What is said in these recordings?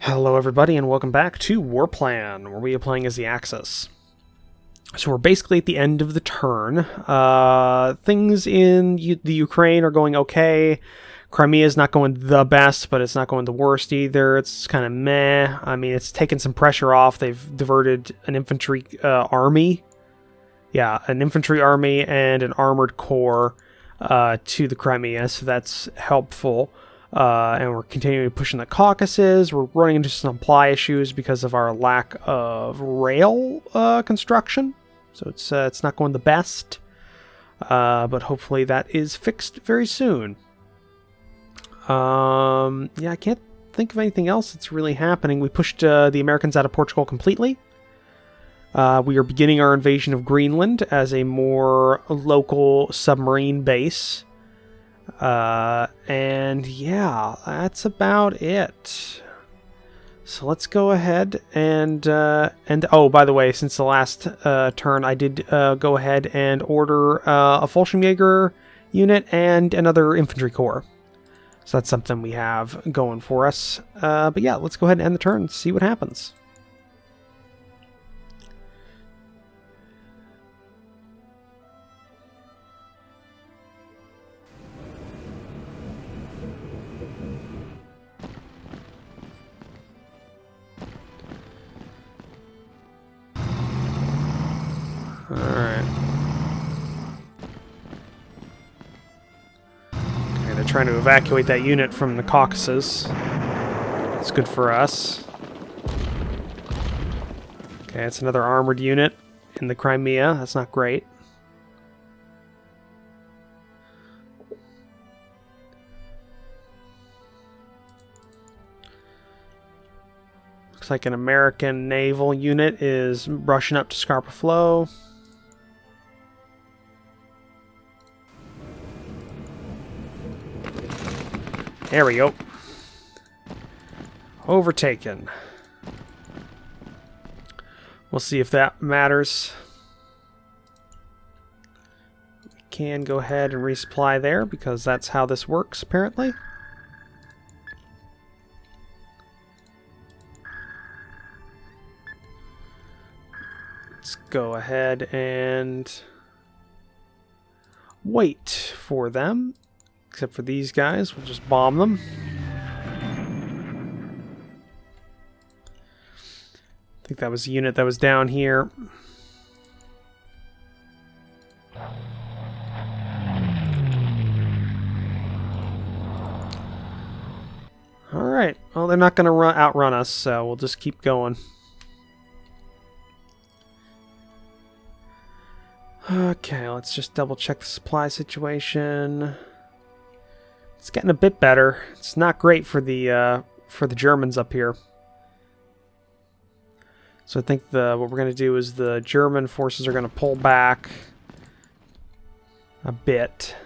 Hello everybody and welcome back to WarPlan, where we are playing as the Axis. So we're basically at the end of the turn. Things in the Ukraine are going okay. Crimea is not going the best, but it's not going the worst either. It's kind of meh. I mean, it's taken some pressure off. They've diverted an infantry army. Yeah, an infantry army and an armored corps to the Crimea, so that's helpful. And we're continuing pushing the Caucasus. We're running into some supply issues because of our lack of rail construction. So it's not going the best. But hopefully that is fixed very soon. Yeah, I can't think of anything else that's really happening. We pushed the Americans out of Portugal completely. We are beginning our invasion of Greenland as a more local submarine base. And yeah, that's about it. So let's go ahead and oh, by the way, since the last turn, I did go ahead and order a Fallschirmjäger unit and another infantry corps. So that's something we have going for us. But yeah, let's go ahead and end the turn and see what happens. Alright. Okay, they're trying to evacuate that unit from the Caucasus. That's good for us. Okay, it's another armored unit in the Crimea. That's not great. Looks like an American naval unit is rushing up to Scarpa Flow. There we go. Overtaken. We'll see if that matters. We can go ahead and resupply there because that's how this works, apparently. Let's go ahead and wait for them. Except for these guys, we'll just bomb them. I think that was a unit that was down here. Alright, well, they're not going to outrun us, so we'll just keep going. Okay, let's just double check the supply situation. It's getting a bit better. It's not great for the Germans up here. So I think what we're going to do is the German forces are going to pull back a bit.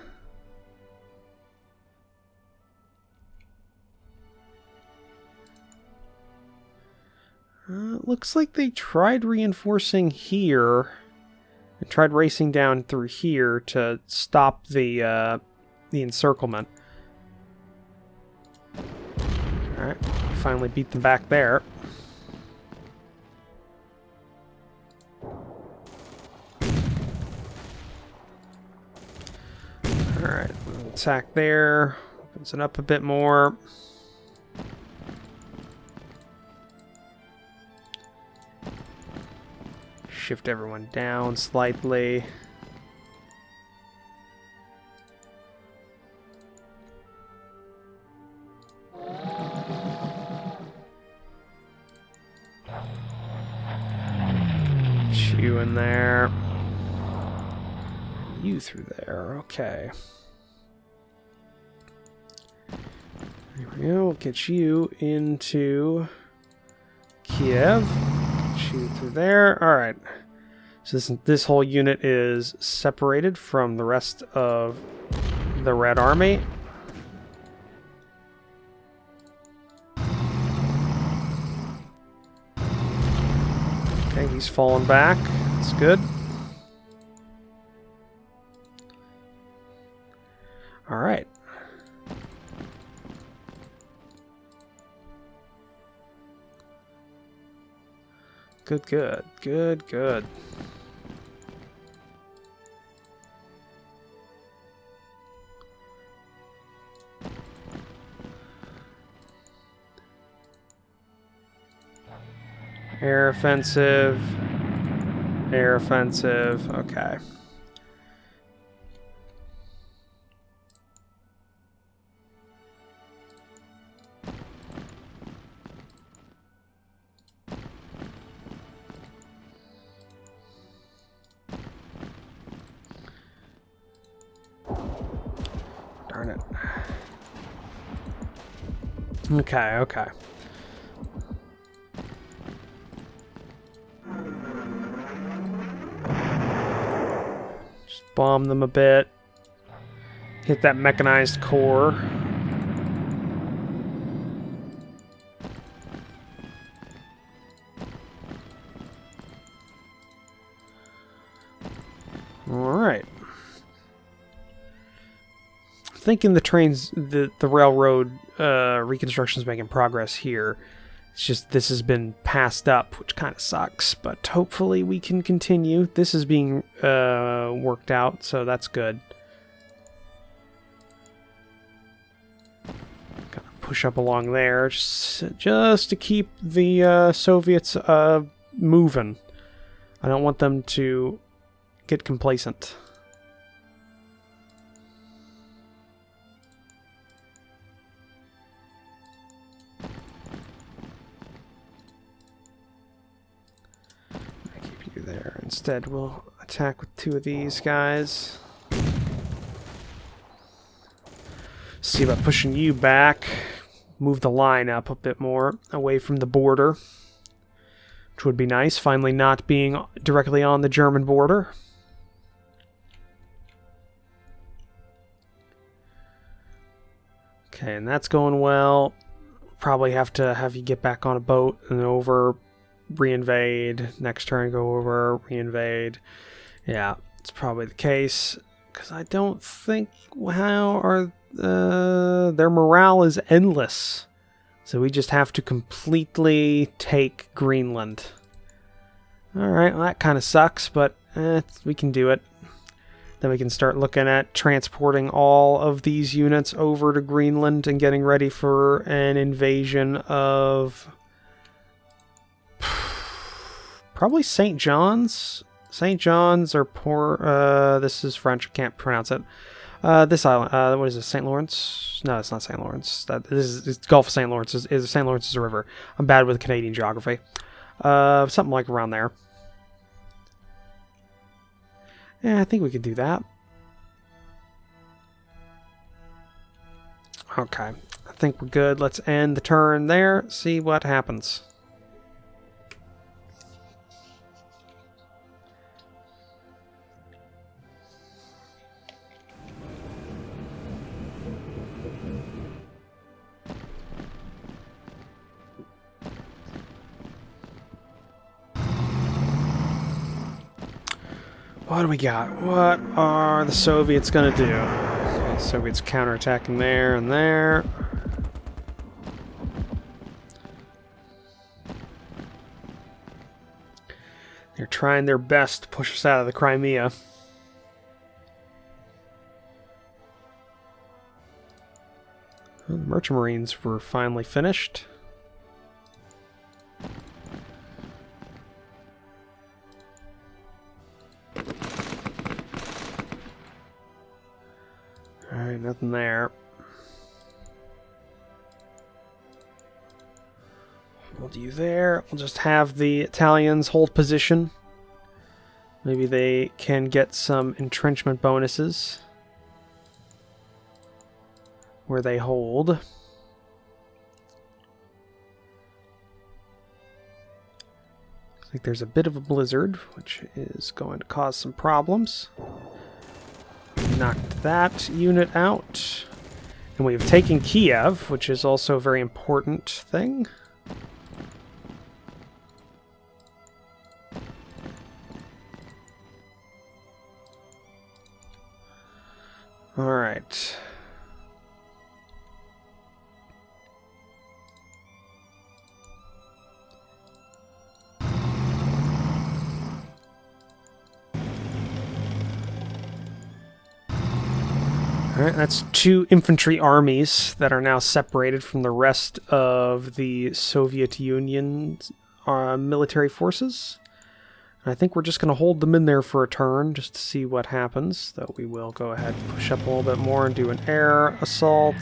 Looks like they tried reinforcing here and tried racing down through here to stop the encirclement. Alright, finally beat them back there. Alright, attack there. Opens it up a bit more. Shift everyone down slightly. You in there. You through there. Okay. There we go. We'll get you into Kiev. Get you through there. Alright. So this whole unit is separated from the rest of the Red Army. Okay, he's fallen back. That's good. Alright. Good, good, good, good. Air offensive. Air offensive. Okay. Darn it. Okay, okay. Just bomb them a bit. Hit that mechanized core. Alright. Thinking the trains, the railroad reconstruction is making progress here. It's just this has been passed up, which kind of sucks, but hopefully we can continue. This is being worked out, so that's good. Gotta push up along there just to keep the Soviets moving. I don't want them to get complacent. There. Instead, we'll attack with 2 of these guys. See about pushing you back. Move the line up a bit more, away from the border. Which would be nice, finally not being directly on the German border. Okay, and that's going well. Probably have to have you get back on a boat and over. Reinvade, next turn go over, reinvade. Yeah, it's probably the case, because I don't think, how are their morale is endless, so we just have to completely take Greenland. Alright, well that kind of sucks, but we can do it. Then we can start looking at transporting all of these units over to Greenland and getting ready for an invasion of probably St. John's. St. John's or this is French, I can't pronounce it. This island, what is it, St. Lawrence? No, it's not St. Lawrence. It's Gulf of St. Lawrence. St. Lawrence is a river. I'm bad with Canadian geography. Something like around there. Yeah, I think we could do that. Okay, I think we're good. Let's end the turn there, see what happens. What do we got? What are the Soviets gonna do? Okay, Soviets counterattacking there and there. They're trying their best to push us out of the Crimea. Well, the Merchant Marines were finally finished. Alright, nothing there. We'll do there. We'll just have the Italians hold position. Maybe they can get some entrenchment bonuses where they hold. Looks like there's a bit of a blizzard, which is going to cause some problems. Knocked that unit out. And we've taken Kiev, which is also a very important thing. Alright. Alright, that's 2 infantry armies that are now separated from the rest of the Soviet Union military forces. And I think we're just going to hold them in there for a turn just to see what happens. Though we will go ahead and push up a little bit more and do an air assault.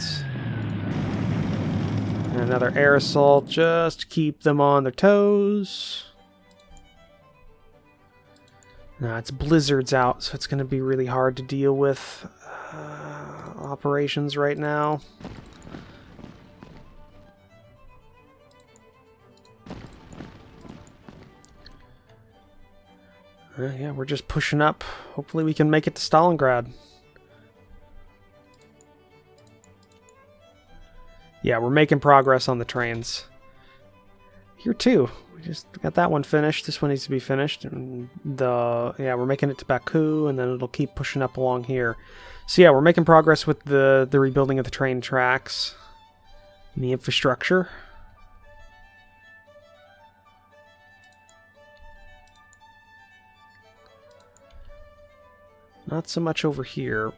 And another air assault just to keep them on their toes. Now it's blizzards out, so it's going to be really hard to deal with operations right now. Yeah, we're just pushing up. Hopefully we can make it to Stalingrad. Yeah, we're making progress on the trains. Here too. We just got that one finished. This one needs to be finished. And yeah, we're making it to Baku, and then it'll keep pushing up along here. So yeah, we're making progress with the rebuilding of the train tracks and the infrastructure. Not so much over here.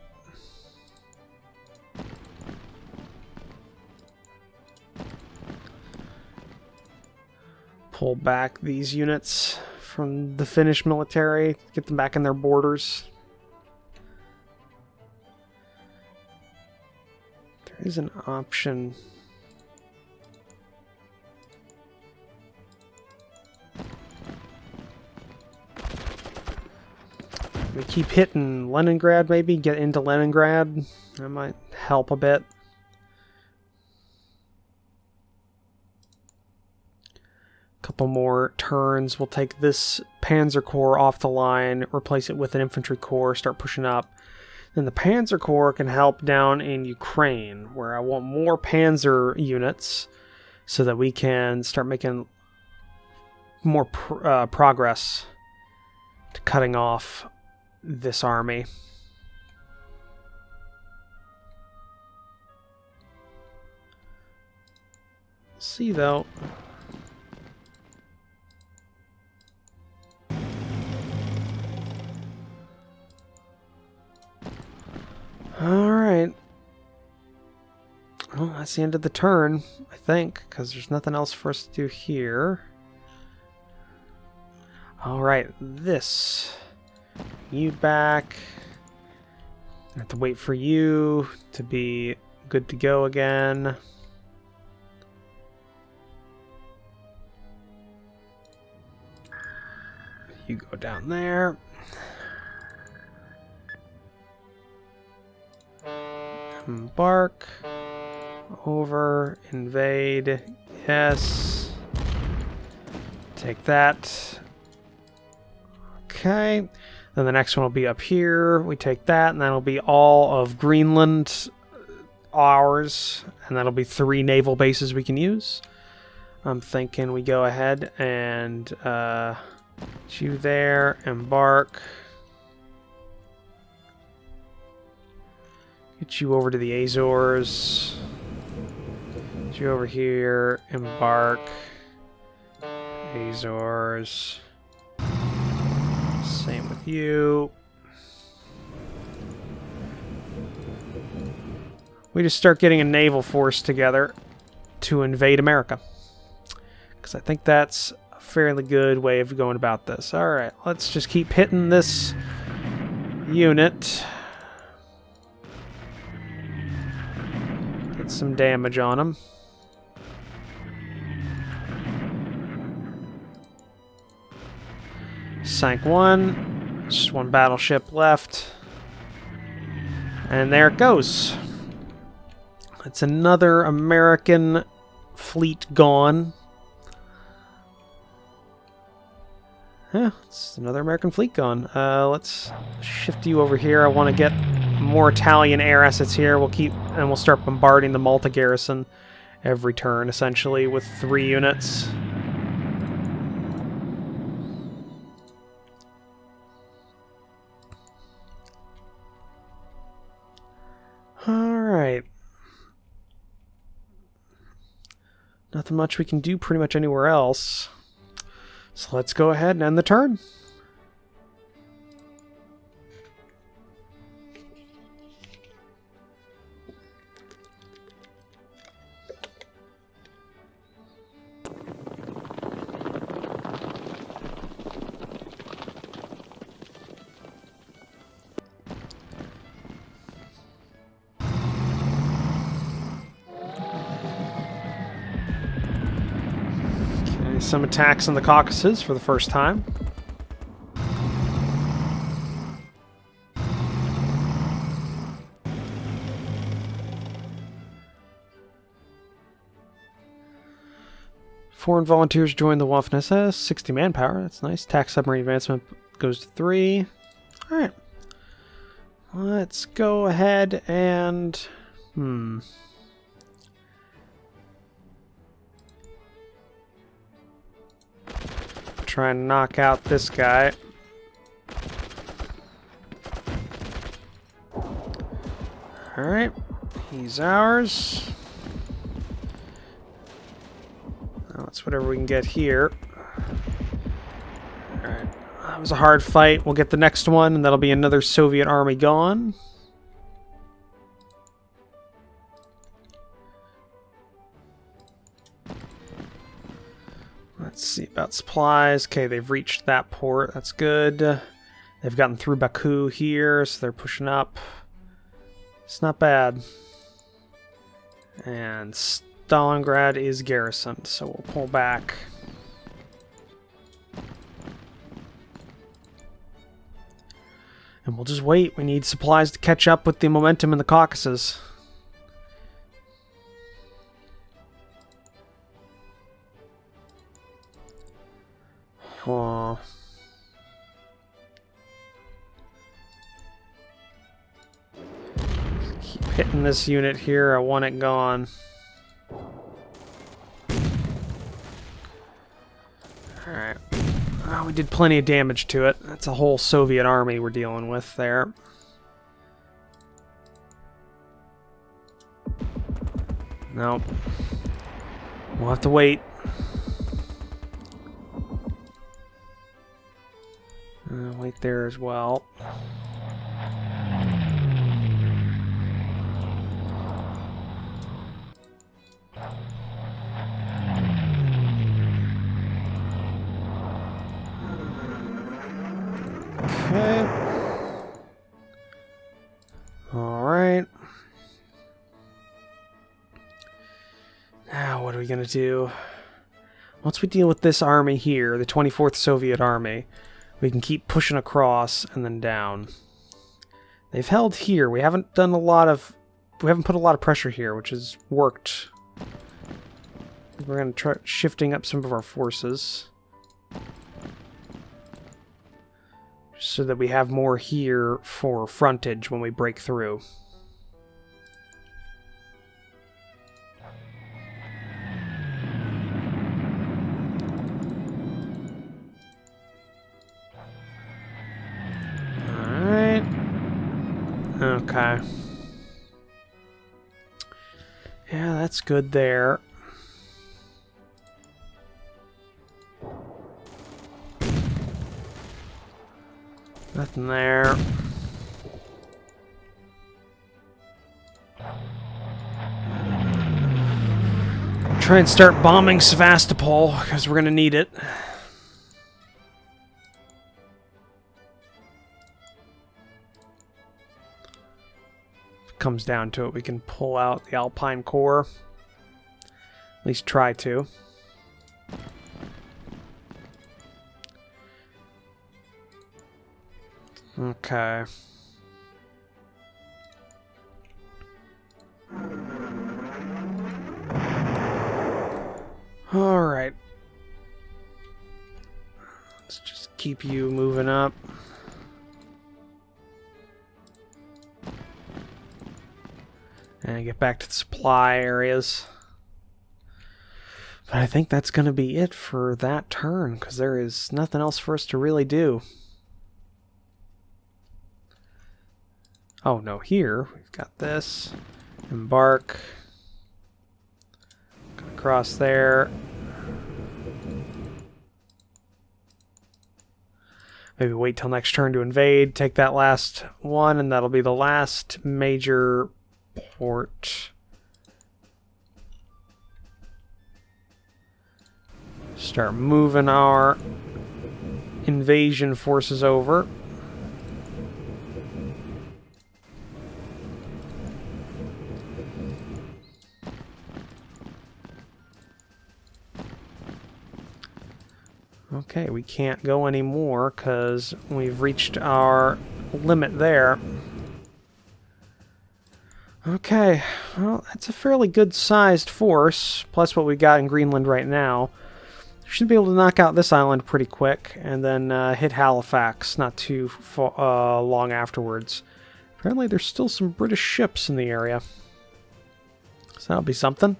Pull back these units from the Finnish military, get them back in their borders. There is an option. We keep hitting Leningrad, maybe get into Leningrad. That might help a bit. Couple more turns. We'll take this Panzer Corps off the line, replace it with an infantry corps, start pushing up. Then the Panzer Corps can help down in Ukraine, where I want more Panzer units so that we can start making more progress to cutting off this army. See though. Alright. Well, that's the end of the turn, I think, because there's nothing else for us to do here. Alright, this. You back. I have to wait for you to be good to go again. You go down there. Embark. Over. Invade. Yes. Take that. Okay. Then the next one will be up here. We take that, and that'll be all of Greenland ours. And that'll be 3 naval bases we can use. I'm thinking we go ahead and you there, embark. Get you over to the Azores. Get you over here, embark. Azores. Same with you. We just start getting a naval force together to invade America. Because I think that's a fairly good way of going about this. Alright, let's just keep hitting this unit. Get some damage on them. Sank one. Just one battleship left. And there it goes. It's another American fleet gone. Yeah, it's another American fleet gone. Let's shift you over here. I want to get more Italian air assets here. We'll start bombarding the Malta garrison every turn, essentially, with 3 units. Alright. Nothing much we can do pretty much anywhere else. So let's go ahead and end the turn. some attacks in the Caucasus for the first time. Foreign volunteers join the Waffen-SS. 60 manpower. That's nice. Tax submarine advancement goes to 3. Alright. Let's go ahead and... try and knock out this guy. Alright. He's ours. That's whatever we can get here. Alright. That was a hard fight. We'll get the next one, and that'll be another Soviet army gone. Let's see about supplies. Okay, they've reached that port. That's good. They've gotten through Baku here, so they're pushing up. It's not bad. And Stalingrad is garrisoned, so we'll pull back. And we'll just wait. We need supplies to catch up with the momentum in the Caucasus. Oh. Keep hitting this unit here. I want it gone. Alright. Oh, we did plenty of damage to it. That's a whole Soviet army we're dealing with there. Nope. We'll have to wait. Wait there as well. Okay. Alright. Now, what are we going to do? Once we deal with this army here, the 24th Soviet Army, we can keep pushing across and then down. They've held here. We haven't done a lot of... We haven't put a lot of pressure here, which has worked. We're going to try shifting up some of our forces, so that we have more here for frontage when we break through. Alright. Okay. Yeah, that's good there. Nothing there. Try and start bombing Sevastopol, because we're going to need it. If it comes down to it, we can pull out the Alpine Corps. At least try to. Okay. Alright. Let's just keep you moving up. And get back to the supply areas. But I think that's going to be it for that turn, because there is nothing else for us to really do. Oh no, here we've got this. Embark. Go across there. Maybe wait till next turn to invade. Take that last one, and that'll be the last major port. Start moving our invasion forces over. Okay, we can't go anymore because we've reached our limit there. Okay, well, that's a fairly good-sized force, plus what we got in Greenland right now. Should be able to knock out this island pretty quick, and then hit Halifax not too long afterwards. Apparently there's still some British ships in the area. So that'll be something.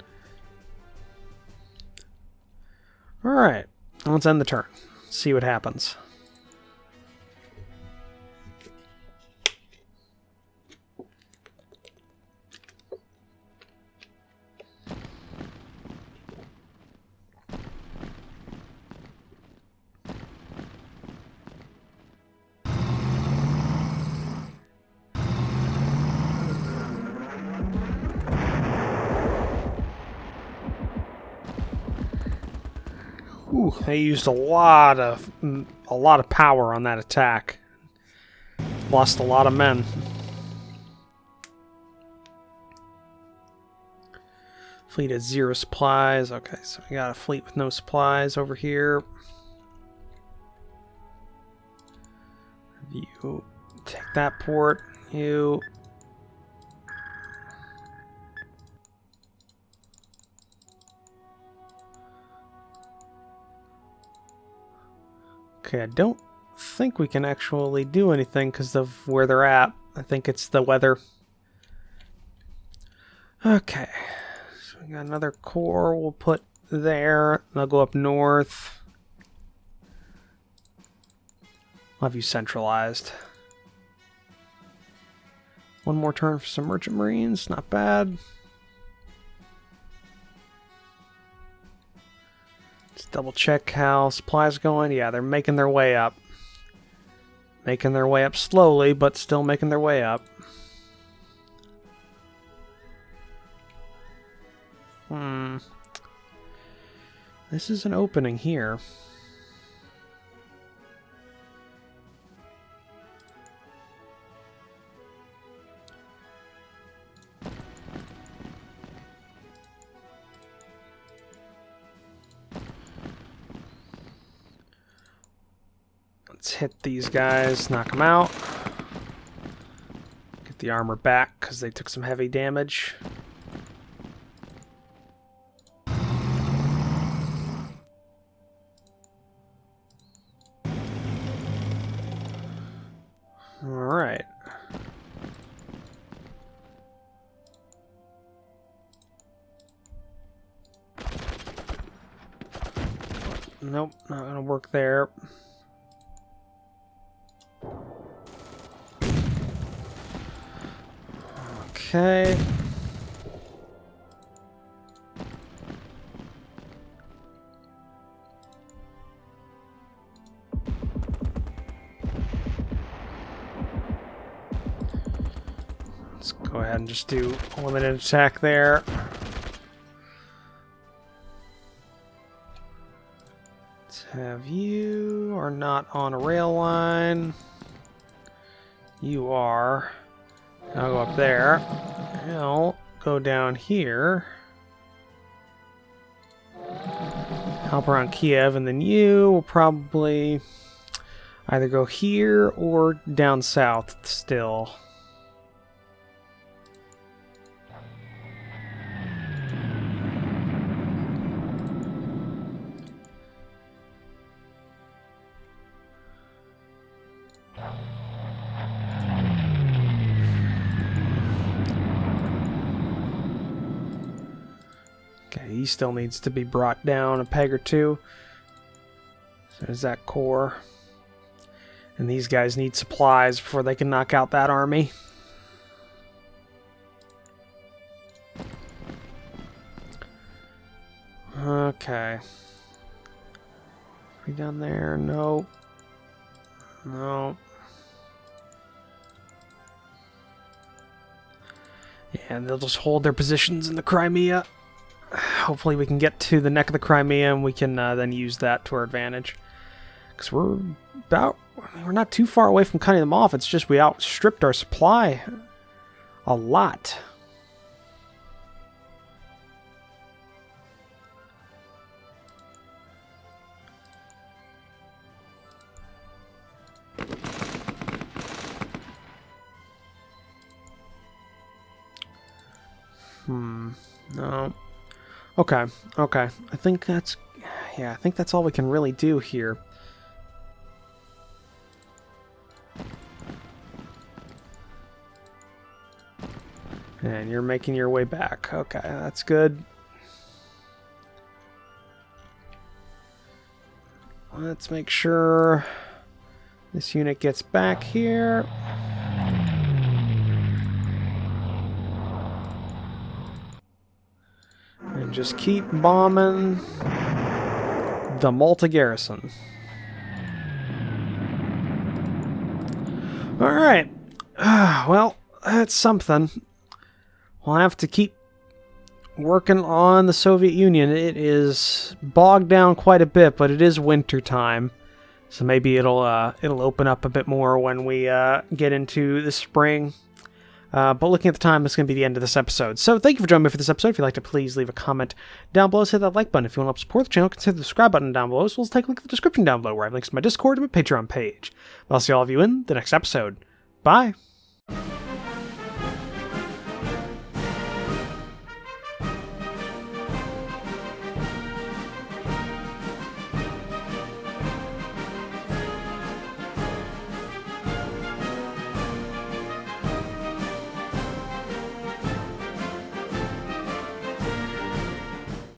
Alright, let's end the turn. See what happens. Ooh, they used a lot of power on that attack. Lost a lot of men. Fleet at 0 supplies. Okay, so we got a fleet with no supplies over here. You take that port. You. Okay, I don't think we can actually do anything because of where they're at. I think it's the weather. Okay, so we got another core we'll put there. They'll go up north. I'll have you centralized. One more turn for some merchant marines, not bad. Let's double check how supplies are going. Yeah, they're making their way up. Making their way up slowly, but still making their way up. This is an opening here. Let's hit these guys, knock them out. Get the armor back because they took some heavy damage. Alright. Nope, not gonna work there. Okay. Let's go ahead and just do a limited attack there. Let's have you are not on a rail line. You are. I'll go up there. I'll go down here. Help around Kiev, and then you will probably either go here or down south still. Okay, he still needs to be brought down a peg or two. So there's that core. And these guys need supplies before they can knock out that army. Okay. We down there? No. No. Yeah, and they'll just hold their positions in the Crimea. Hopefully we can get to the neck of the Crimea and we can then use that to our advantage. Because we're not too far away from cutting them off. It's just we outstripped our supply a lot. No. Okay, okay. I think that's all we can really do here. And you're making your way back. Okay, that's good. Let's make sure this unit gets back here. And just keep bombing the Malta garrison. Alright. Well, that's something. We'll have to keep working on the Soviet Union. It is bogged down quite a bit, but it is winter time. So maybe it'll open up a bit more when we get into the spring. But looking at the time, it's going to be the end of this episode. So thank you for joining me for this episode. If you'd like to, please leave a comment down below. Hit that like button. If you want to help support the channel, consider the subscribe button down below, as well as take a look at the description down below, where I have links to my Discord and my Patreon page. I'll see all of you in the next episode. Bye!